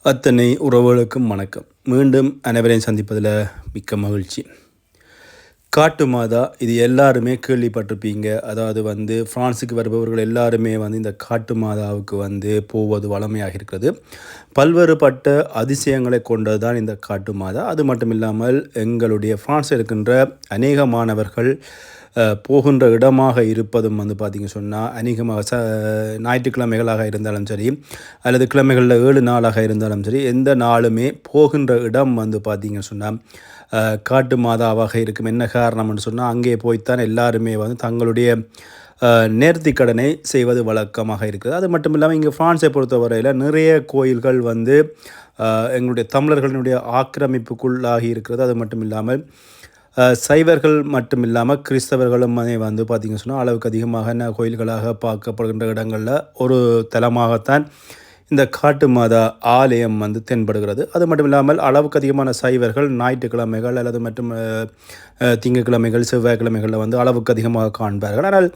அத்தனை உறவுகளுக்கும் வணக்கம். மீண்டும் அனைவரையும் சந்திப்பதில் மிக்க மகிழ்ச்சி. காட்டு மாதா இது எல்லாருமே கேள்விப்பட்டிருப்பீங்க. அதாவது ஃப்ரான்ஸுக்கு வருபவர்கள் எல்லாருமே இந்த காட்டு மாதாவுக்கு போவது வழமையாக இருக்கிறது. பல்வேறுபட்ட அதிசயங்களை கொண்டது தான் இந்த காட்டு மாதா. அது மட்டும் இல்லாமல் எங்களுடைய ஃப்ரான்ஸில் இருக்கின்ற அநேக மாணவர்கள் போகின்ற இடமாக இருப்பதும் பார்த்திங்க சொன்னால் அநேகமாக ஞாயிற்றுக்கிழமைகளாக இருந்தாலும் சரி, அல்லது கிழமைகளில் 7 நாளாக இருந்தாலும் சரி, எந்த நாளுமே போகின்ற இடம் பார்த்திங்க சொன்னால் காட்டு மாதாவாக இருக்கும். என்ன காரணம்னு சொன்னால் அங்கே போய்த்தான் எல்லாருமே தங்களுடைய நேர்த்தி கடனை செய்வது வழக்கமாக இருக்குது. அது மட்டும் இல்லாமல் இங்கே ஃப்ரான்ஸை பொறுத்தவரையில் நிறைய கோயில்கள் எங்களுடைய தமிழர்களினுடைய ஆக்கிரமிப்புக்குள்ளாகி இருக்கிறது. அது மட்டும் இல்லாமல் சைவர்கள் மட்டும் இல்லாமல் கிறிஸ்தவர்களும் பார்த்திங்க சொன்னால் அளவுக்கு அதிகமாக கோயில்களாக பார்க்கப்படுகின்ற இடங்களில் ஒரு தலமாகத்தான் இந்த காட்டு மாதா ஆலயம் தென்படுகிறது. அது மட்டும் இல்லாமல் அளவுக்கு அதிகமான சைவர்கள் ஞாயிற்றுக்கிழமைகள் அல்லது மற்றும் திங்கட்கிழமைகள் செவ்வாய்க்கிழமைகளில் அளவுக்கு அதிகமாக காண்பார்கள். ஆனால்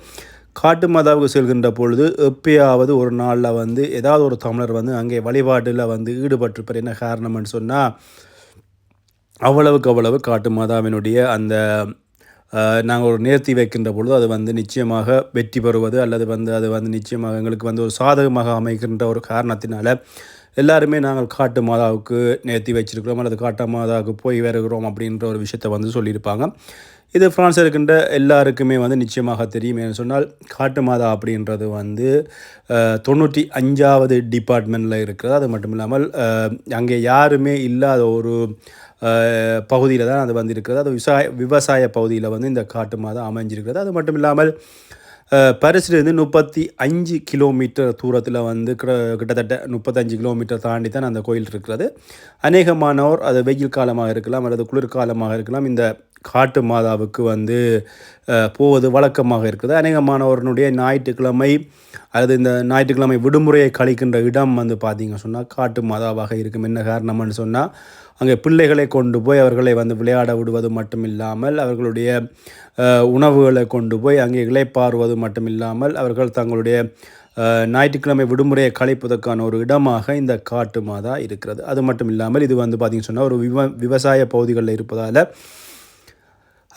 காட்டு மாதாவுக்கு செல்கின்ற பொழுது எப்பயாவது ஒரு நாளில் ஏதாவது ஒரு தமிழர் அங்கே வழிபாட்டில் ஈடுபட்டிருப்பார். என்ன காரணம்னு சொன்னால் அவ்வளவு காட்டு மாதாவினுடைய அந்த நாங்கள் ஒரு நேர்த்தி வைக்கின்ற பொழுது அது நிச்சயமாக வெற்றி பெறுவது அல்லது அது நிச்சயமாக எங்களுக்கு ஒரு சாதகமாக அமைக்கின்ற ஒரு காரணத்தினால எல்லாருமே நாங்கள் காட்டு மாதாவுக்கு நேர்த்தி வச்சிருக்கிறோம் அல்லது காட்டு மாதாவுக்கு போய் வருகிறோம் அப்படின்ற ஒரு விஷயத்தை சொல்லியிருப்பாங்க. இது ஃப்ரான்ஸில் இருக்கின்ற எல்லாருக்குமே நிச்சயமாக தெரியும். ஏன்னு சொன்னால் காட்டு மாதா அப்படின்றது 95வது டிபார்ட்மெண்ட்டில் இருக்கிறது. அது மட்டும் இல்லாமல் அங்கே யாருமே இல்லாத ஒரு பகுதியில் தான் அது இருக்கிறது. அது விவசாய பகுதியில் இந்த காட்டு மாதா அமைஞ்சிருக்கிறது. அது மட்டும் இல்லாமல் பரிசிலிருந்து 35 கிலோமீட்டர் தூரத்தில் கிட்டத்தட்ட 35 கிலோமீட்டர் தாண்டி தான் அந்த கோயில் இருக்கிறது. அநேகமானோர் அது வெயில் காலமாக இருக்கலாம் அல்லது குளிர்காலமாக இருக்கலாம், இந்த காட்டு மாதாவுக்கு போவது வழக்கமாக இருக்குது. அநேகமானவர்களுடைய ஞாயிற்றுக்கிழமை அல்லது இந்த ஞாயிற்றுக்கிழமை விடுமுறையை கழிக்கின்ற இடம் பார்த்திங்க சொன்னால் காட்டு மாதாவாக இருக்கும். என்ன காரணம்னு சொன்னால் அங்கே பிள்ளைகளை கொண்டு போய் அவர்களை விளையாட விடுவது மட்டும் இல்லாமல் அவர்களுடைய உணவுகளை கொண்டு போய் அங்கே இளைப்பாறுவது மட்டும் இல்லாமல் அவர்கள் தங்களுடைய ஞாயிற்றுக்கிழமை விடுமுறையை கழிப்பதற்கான ஒரு இடமாக இந்த காட்டு மாதா இருக்கிறது. அது மட்டும் இல்லாமல் இது பார்த்திங்க சொன்னால் ஒரு விவசாய பகுதிகளில் இருப்பதால்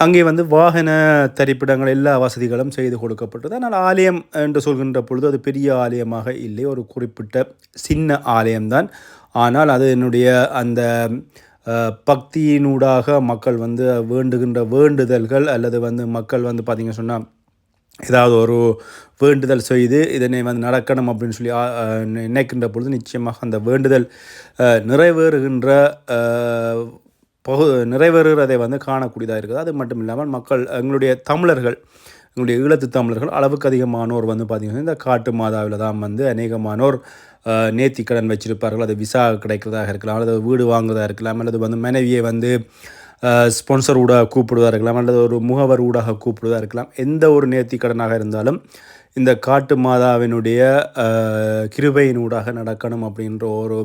அங்கே வாகன தரிப்பிடங்கள் எல்லா வசதிகளும் செய்து கொடுக்கப்பட்டது. ஆனால் ஆலயம் என்று சொல்கின்ற பொழுது அது பெரிய ஆலயமாக இல்லை, ஒரு குறிப்பிட்ட சின்ன ஆலயம்தான். ஆனால் அது என்னுடைய அந்த பக்தியினூடாக மக்கள் வேண்டுகின்ற வேண்டுதல்கள் அல்லது மக்கள் பார்த்திங்க சொன்னால் ஏதாவது ஒரு வேண்டுதல் செய்து இதனை நடக்கணும் அப்படின்னு சொல்லி நினைக்கின்ற பொழுது நிச்சயமாக அந்த வேண்டுதல் நிறைவேறுகிறதை காணக்கூடியதாக இருக்குது. அது மட்டும் இல்லாமல் மக்கள் எங்களுடைய தமிழர்கள், எங்களுடைய ஈழத்து தமிழர்கள் அளவுக்கு அதிகமானோர் பார்த்திங்கன்னா இந்த காட்டு மாதாவில் தான் அநேகமானோர் நேர்த்தி கடன் வச்சிருப்பார்கள். அது விசா கிடைக்கிறதாக இருக்கலாம், அல்லது வீடு வாங்குவதாக இருக்கலாம், அல்லது மனைவியை ஸ்பான்சர் ஊடாக கூப்பிடுவதாக இருக்கலாம், அல்லது ஒரு முகவர் ஊடாக கூப்பிடுவதாக இருக்கலாம். எந்த ஒரு நேர்த்தி கடனாக இருந்தாலும் இந்த காட்டு மாதாவினுடைய கிருபையினூடாக நடக்கணும் அப்படின்ற ஒரு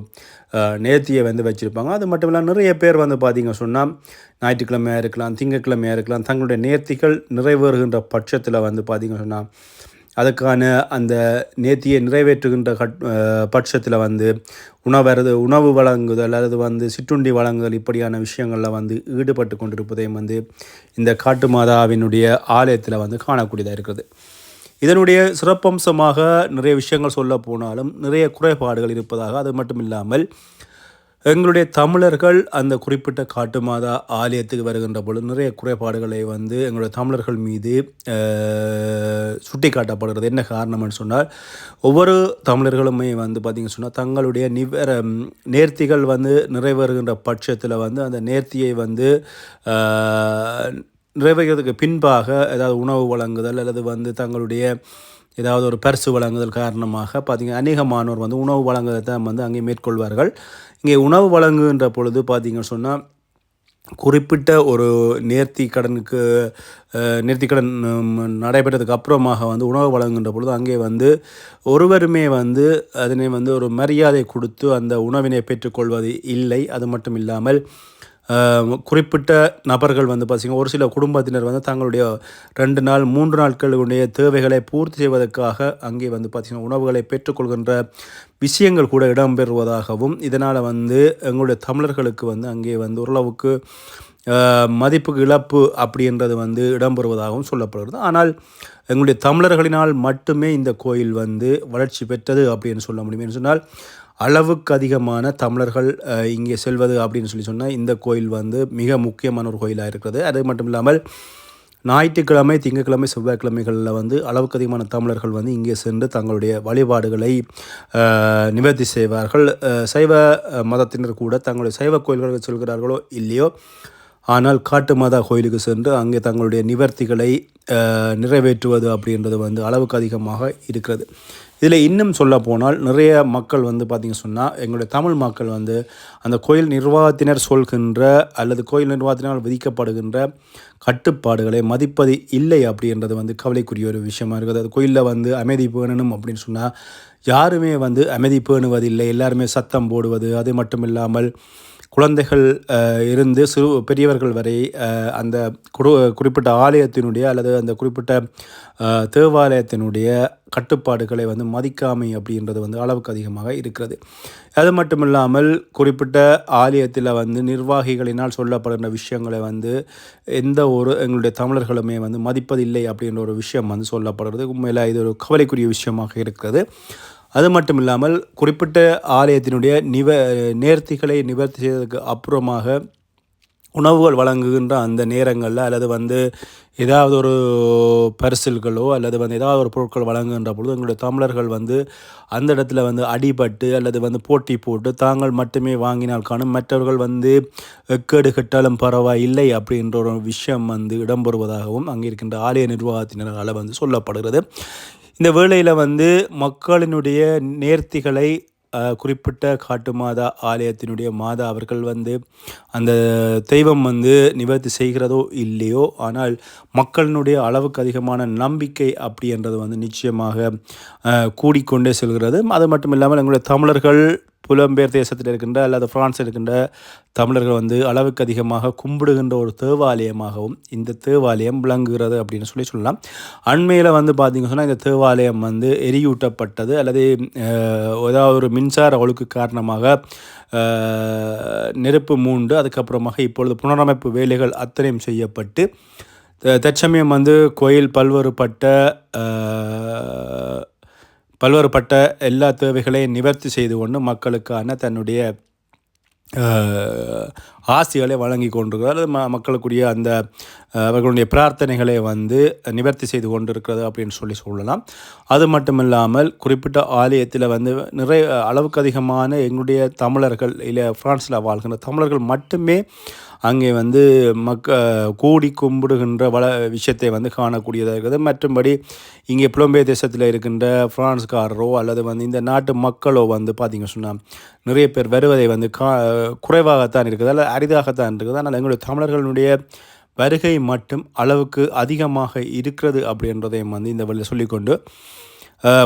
நேர்த்தியை வச்சுருப்பாங்க. அது மட்டும் இல்லாமல் நிறைய பேர் பார்த்திங்க சொன்னால் ஞாயிற்றுக்கிழமையாக இருக்கலாம், திங்கட்கிழமையாக இருக்கலாம், தங்களுடைய நேர்த்திகள் நிறைவேறுகின்ற பட்சத்தில் பார்த்திங்க சொன்னால் அதுக்கான அந்த நேர்த்தியை நிறைவேற்றுகின்ற பட்சத்தில் உணவு வழங்குதல் அல்லது சிற்றுண்டி வழங்குதல் இப்படியான விஷயங்களில் ஈடுபட்டு கொண்டிருப்பதையும் இந்த காட்டு மாதாவினுடைய ஆலயத்தில் காணக்கூடியதாக இருக்கிறது. இதனுடைய சிறப்பம்சமாக நிறைய விஷயங்கள் சொல்ல போனாலும் நிறைய குறைபாடுகள் இருப்பதாக, அது மட்டும் இல்லாமல் எங்களுடைய தமிழர்கள் அந்த குறிப்பிட்ட காட்டு மாதா ஆலயத்துக்கு வருகின்ற பொழுது நிறைய குறைபாடுகளை எங்களுடைய தமிழர்கள் மீது சுட்டி காட்டப்படுகிறது. என்ன காரணம்னு சொன்னால் ஒவ்வொரு தமிழர்களுமே பார்த்திங்க சொன்னால் தங்களுடைய நேர்த்திகள் நிறைவேறுகின்ற பட்சத்தில் அந்த நேர்த்தியை நிறைவேறதுக்கு பின்பாக ஏதாவது உணவு வழங்குதல் அல்லது தங்களுடைய ஏதாவது ஒரு பரிசு வழங்குதல் காரணமாக பார்த்திங்க அநேகமானோர் உணவு வழங்குவதை தான் அங்கே மேற்கொள்வார்கள். இங்கே உணவு வழங்குகின்ற பொழுது பார்த்திங்கன்னு சொன்னால் குறிப்பிட்ட ஒரு நேர்த்தி கடன் நடைபெற்றதுக்கு அப்புறமாக உணவு வழங்குகின்ற பொழுது அங்கே ஒருவருமே அதனை ஒரு மரியாதை கொடுத்து அந்த உணவினை பெற்றுக்கொள்வது இல்லை. அது மட்டும் இல்லாமல் குறிப்பிட்ட நபர்கள் வந்து பார்த்திங்கன்னா ஒரு சில குடும்பத்தினர் வந்து தங்களுடைய 2 நாள் 3 நாட்களுடைய தேவைகளை பூர்த்தி செய்வதற்காக அங்கே வந்து பார்த்திங்கன்னா உணவுகளை பெற்றுக்கொள்கின்ற விஷயங்கள் கூட இடம்பெறுவதாகவும் இதனால் வந்து எங்களுடைய தமிழர்களுக்கு வந்து அங்கே வந்து ஓரளவுக்கு மதிப்பு இழப்பு அப்படின்றது வந்து இடம்பெறுவதாகவும் சொல்லப்படுகிறது. ஆனால் எங்களுடைய தமிழர்களினால் மட்டுமே இந்த கோயில் வந்து வளர்ச்சி பெற்றது அப்படின்னு சொல்ல முடியும். என்று சொன்னால் அளவுக்கு அதிகமான தமிழர்கள் இங்கே செல்வது அப்படின்னு சொன்னால் இந்த கோயில் வந்து மிக முக்கியமான ஒரு கோயிலாக இருக்கிறது. அது மட்டும் இல்லாமல் ஞாயிற்றுக்கிழமை, திங்கட்கிழமை, செவ்வாய்க்கிழமைகளில் வந்து அளவுக்கு அதிகமான தமிழர்கள் வந்து இங்கே சென்று தங்களுடைய வழிபாடுகளை நிவர்த்தி செய்வார்கள். சைவ மதத்தினர் கூட தங்களுடைய சைவ கோயில்களுக்கு செல்கிறார்களோ இல்லையோ, ஆனால் காட்டு மாதா கோயிலுக்கு சென்று அங்கே தங்களுடைய நிவர்த்திகளை நிறைவேற்றுவது அப்படின்றது வந்து அளவுக்கு அதிகமாக இருக்கிறது. இதில் இன்னும் சொல்ல போனால் நிறைய மக்கள் வந்து பார்த்திங்க சொன்னால் எங்களுடைய தமிழ் மக்கள் வந்து அந்த கோயில் நிர்வாகத்தினர் சொல்கின்ற அல்லது கோயில் நிர்வாகத்தினால் விதிக்கப்படுகின்ற கட்டுப்பாடுகளை மதிப்பது இல்லை அப்படின்றது வந்து கவலைக்குரிய ஒரு விஷயமா இருக்குது. அது கோயிலில் வந்து அமைதி பேணணும் அப்படின்னு சொன்னால் யாருமே வந்து அமைதி பேணுவதில்லை, எல்லாருமே சத்தம் போடுவது. அது மட்டும் இல்லாமல் குழந்தைகள் இருந்து பெரியவர்கள் வரை அந்த குறிப்பிட்ட ஆலயத்தினுடைய அல்லது அந்த குறிப்பிட்ட தேவாலயத்தினுடைய கட்டுப்பாடுகளை வந்து மதிக்காமை அப்படின்றது வந்து அளவுக்கு அதிகமாக இருக்கிறது. அது மட்டும் இல்லாமல் குறிப்பிட்ட ஆலயத்தில் வந்து நிர்வாகிகளினால் சொல்லப்படுகின்ற விஷயங்களை வந்து எந்த ஒரு எங்களுடைய தமிழர்களுமே வந்து மதிப்பதில்லை அப்படின்ற ஒரு விஷயம் வந்து சொல்லப்படுறது உண்மையில் இது ஒரு கவலைக்குரிய விஷயமாக இருக்கிறது. அது மட்டும் இல்லாமல் குறிப்பிட்ட ஆலயத்தினுடைய நேர்த்திகளை நிவர்த்தி செய்வதற்கு அப்புறமாக உணவுகள் வழங்குகின்ற அந்த நேரங்களில் அல்லது வந்து ஏதாவது ஒரு பரிசில்களோ அல்லது வந்து ஏதாவது ஒரு பொருட்கள் வழங்குகின்ற பொழுது எங்களுடைய தமிழர்கள் வந்து அந்த இடத்துல வந்து அடிபட்டு அல்லது வந்து போட்டி போட்டு தாங்கள் மட்டுமே வாங்கினால் காணும், மற்றவர்கள் வந்து எக்கேடு கெட்டாலும் பரவாயில்லை அப்படின்ற ஒரு விஷயம் வந்து இடம்பெறுவதாகவும் அங்கே இருக்கின்ற ஆலய நிர்வாகத்தினரால் வந்து சொல்லப்படுகிறது. இந்த வேளையில் வந்து மக்களினுடைய நேர்த்திகளை குறிப்பிட்ட காட்டு மாதா ஆலயத்தினுடைய மாதா அவர்கள் வந்து அந்த தெய்வம் வந்து நிவர்த்தி செய்கிறதோ இல்லையோ, ஆனால் மக்களினுடைய அளவுக்கு அதிகமான நம்பிக்கை அப்படின்றது வந்து நிச்சயமாக கூடிக்கொண்டே செல்கிறது. அது மட்டும் இல்லாமல் எங்களுடைய தமிழர்கள் புலம்பெயர் தேசத்தில் இருக்கின்ற அல்லது பிரான்ஸில் இருக்கின்ற தமிழர்கள் வந்து அளவுக்கு அதிகமாக கும்பிடுகின்ற ஒரு தேவாலயமாகவும் இந்த தேவாலயம் விளங்குகிறது அப்படின்னு சொல்லலாம். அண்மையில் வந்து பார்த்திங்க சொன்னால் இந்த தேவாலயம் வந்து எரியூட்டப்பட்டது அல்லது ஏதாவது ஒரு மின்சார ஒழுக்கு காரணமாக நெருப்பு மூண்டு அதுக்கப்புறமாக இப்பொழுது புனரமைப்பு வேலைகள் அத்தனையும் செய்யப்பட்டு தற்சமயம் வந்து கோயில் பல்வேறுபட்ட எல்லா தேவைகளையும் நிவர்த்தி செய்து கொண்டு மக்களுக்கான தன்னுடைய ஆசிகளை வழங்கி கொண்டிருக்கிறது. மக்களுக்குரிய அந்த அவர்களுடைய பிரார்த்தனைகளை வந்து நிவர்த்தி செய்து கொண்டிருக்கிறது அப்படின்னு சொல்லலாம். அது மட்டும் இல்லாமல் குறிப்பிட்ட ஆலயத்தில் வந்து நிறைய அளவுக்கு அதிகமான எங்களுடைய தமிழர்கள் இல்லை பிரான்ஸில் வாழ்கின்ற தமிழர்கள் மட்டுமே அங்கே வந்து கூடி கும்பிடுகின்ற விஷயத்தை வந்து காணக்கூடியதாக இருக்கிறது. மற்றும்படி இங்கே புலம்பெயர் தேசத்தில் இருக்கின்ற பிரான்ஸ்காரரோ அல்லது வந்து இந்த நாட்டு மக்களோ வந்து பார்த்திங்க சொன்னால் நிறைய பேர் வருவதை வந்து குறைவாகத்தான் இருக்குது, அல்லது அரிதாகத்தான் இருக்குது. ஆனால் எங்களுடைய தமிழர்களுடைய வருகை மட்டும் அளவுக்கு அதிகமாக இருக்கிறது அப்படின்றதையும் வந்து இந்த வழியில் சொல்லிக்கொண்டு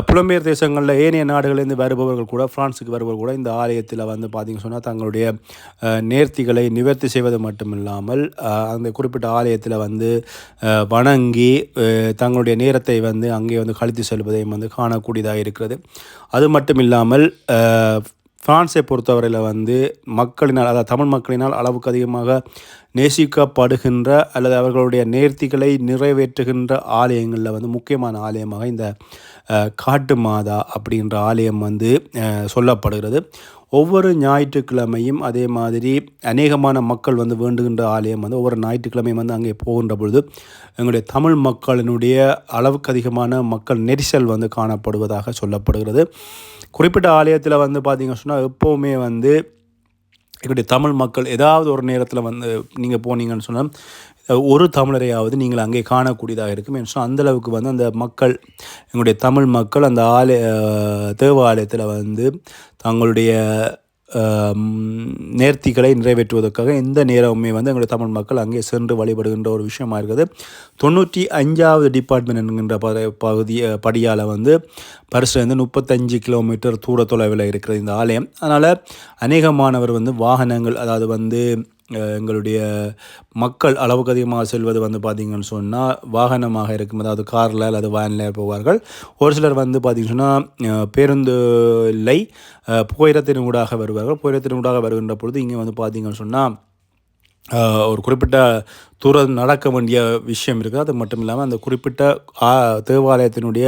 புலம்பெயர் தேசங்களில் ஏனைய நாடுகளிலிருந்து வருபவர்கள் கூட பிரான்ஸுக்கு வருபவர்கள் கூட இந்த ஆலயத்தில் வந்து பார்த்திங்க சொன்னால் தங்களுடைய நேர்த்திகளை நிவர்த்தி செய்வது மட்டுமில்லாமல் அந்த குறிப்பிட்ட ஆலயத்தில் வந்து வணங்கி தங்களுடைய நேரத்தை வந்து அங்கே வந்து கழித்து செல்வதையும் வந்து காணக்கூடியதாக இருக்கிறது. அது மட்டும் இல்லாமல் பிரான்ஸை பொறுத்தவரையில் வந்து மக்களினால் அதாவது தமிழ் மக்களினால் அளவுக்கு அதிகமாக நேசிக்கப்படுகின்ற அல்லது அவர்களுடைய நேர்த்திகளை நிறைவேற்றுகின்ற ஆலயங்களில் வந்து முக்கியமான ஆலயமாக இந்த காட்டு மாதா அப்படின்ற ஆலயம் வந்து சொல்லப்படுகிறது. ஒவ்வொரு ஞாயிற்றுக்கிழமையும் அதே மாதிரி அநேகமான மக்கள் வந்து வேண்டுகின்ற ஆலயம் வந்து ஒவ்வொரு ஞாயிற்றுக்கிழமையும் வந்து அங்கே போகின்ற பொழுது எங்களுடைய தமிழ் மக்களினுடைய அளவுக்கு அதிகமான மக்கள் நெரிசல் வந்து காணப்படுவதாக சொல்லப்படுகிறது. குறிப்பிட்ட ஆலயத்தில் வந்து பார்த்திங்க சொன்னால் எப்போவுமே வந்து எங்களுடைய தமிழ் மக்கள் ஏதாவது ஒரு நேரத்தில் வந்து நீங்கள் போனீங்கன்னு சொன்னால் ஒரு தமிழரையாவது நீங்கள் அங்கே காணக்கூடியதாக இருக்கும் என்று சொன்னால் அந்தளவுக்கு வந்து அந்த மக்கள் எங்களுடைய தமிழ் மக்கள் அந்த தேவாலயத்தில் வந்து தங்களுடைய நேர்த்திகளை நிறைவேற்றுவதற்காக எந்த நேரமுமே வந்து எங்களுடைய தமிழ் மக்கள் அங்கே சென்று வழிபடுகின்ற ஒரு விஷயமா இருக்குது. 95வது டிபார்ட்மெண்ட் என்கின்ற படியால் வந்து பரிசுலேருந்து 35 கிலோமீட்டர் தூர தொலைவில் இருக்கிறது இந்த ஆலயம். அதனால் அநேகமானவர் வந்து வாகனங்கள் அதாவது வந்து எங்களுடைய மக்கள் அளவுக்கு அதிகமாக செல்வது வந்து பார்த்திங்கன்னு சொன்னால் வாகனமாக இருக்கும், அதாவது காரில் அல்லது வேனில் போவார்கள். ஒரு சிலர் வந்து பார்த்திங்கன்னு சொன்னால் பேருந்து இல்லை புகையிரத்தின் ஊடாக வருவார்கள். புகையிரத்தின் ஊடாக வருகின்ற பொழுது இங்கே வந்து பார்த்திங்கன்னு சொன்னால் ஒரு குறிப்பிட்ட தூரம் நடக்க வேண்டிய விஷயம் இருக்குது. அது மட்டும் இல்லாமல் அந்த குறிப்பிட்ட தேவாலயத்தினுடைய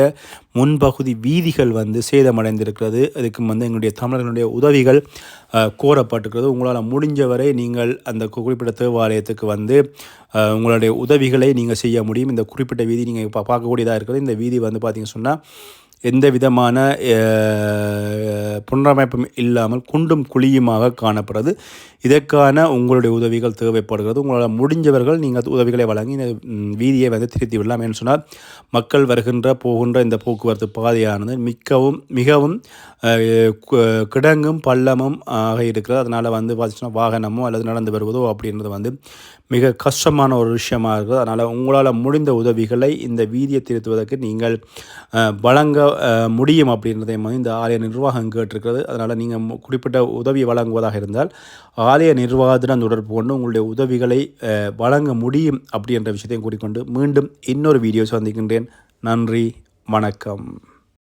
முன்பகுதி வீதிகள் வந்து சேதமடைந்திருக்கிறது. அதுக்கு வந்து எங்களுடைய தமிழர்களுடைய உதவிகள் கோரப்பட்டிருக்கிறது. உங்களால் முடிஞ்சவரை நீங்கள் அந்த குறிப்பிட்ட தேவாலயத்துக்கு வந்து உங்களுடைய உதவிகளை நீங்கள் செய்ய முடியும். இந்த குறிப்பிட்ட வீதி நீங்கள் இப்போ பார்க்கக்கூடியதாக இருக்கிறது. இந்த வீதி வந்து பார்த்திங்கன்னு சொன்னால் எந்த விதமான புனரமைப்பும் இல்லாமல் குண்டும் குழியுமாக காணப்படுறது. இதற்கான உங்களுடைய உதவிகள் தேவைப்படுகிறது. உங்களால் முடிஞ்சவர்கள் நீங்கள் உதவிகளை வழங்கி இந்த வீதியை வந்து திருத்தி விடலாம். என்று சொன்னால் மக்கள் போகின்ற இந்த போக்குவரத்து பாதையானது மிகவும் கிடங்கும் பள்ளமும் ஆக இருக்கிறது. அதனால் வந்து பார்த்திங்கன்னா வாகனமோ அல்லது நடந்து வருவதோ அப்படின்றது வந்து மிக கஷ்டமான ஒரு விஷயமாக இருக்குது. அதனால் உங்களால் முடிந்த உதவிகளை இந்த வீதியை திருத்துவதற்கு நீங்கள் வழங்க முடியும் அப்படின்றதை வந்து இந்த ஆலய நிர்வாகம் கேட்டிருக்கிறது. அதனால் நீங்கள் குறிப்பிட்ட உதவி வழங்குவதாக இருந்தால் ஆலய நிர்வாகத்திடம் தொடர்பு கொண்டு உங்களுடைய உதவிகளை வழங்க முடியும் அப்படின்ற விஷயத்தையும் கூறிக்கொண்டு மீண்டும் இன்னொரு வீடியோ சந்திக்கின்றேன். நன்றி, வணக்கம்.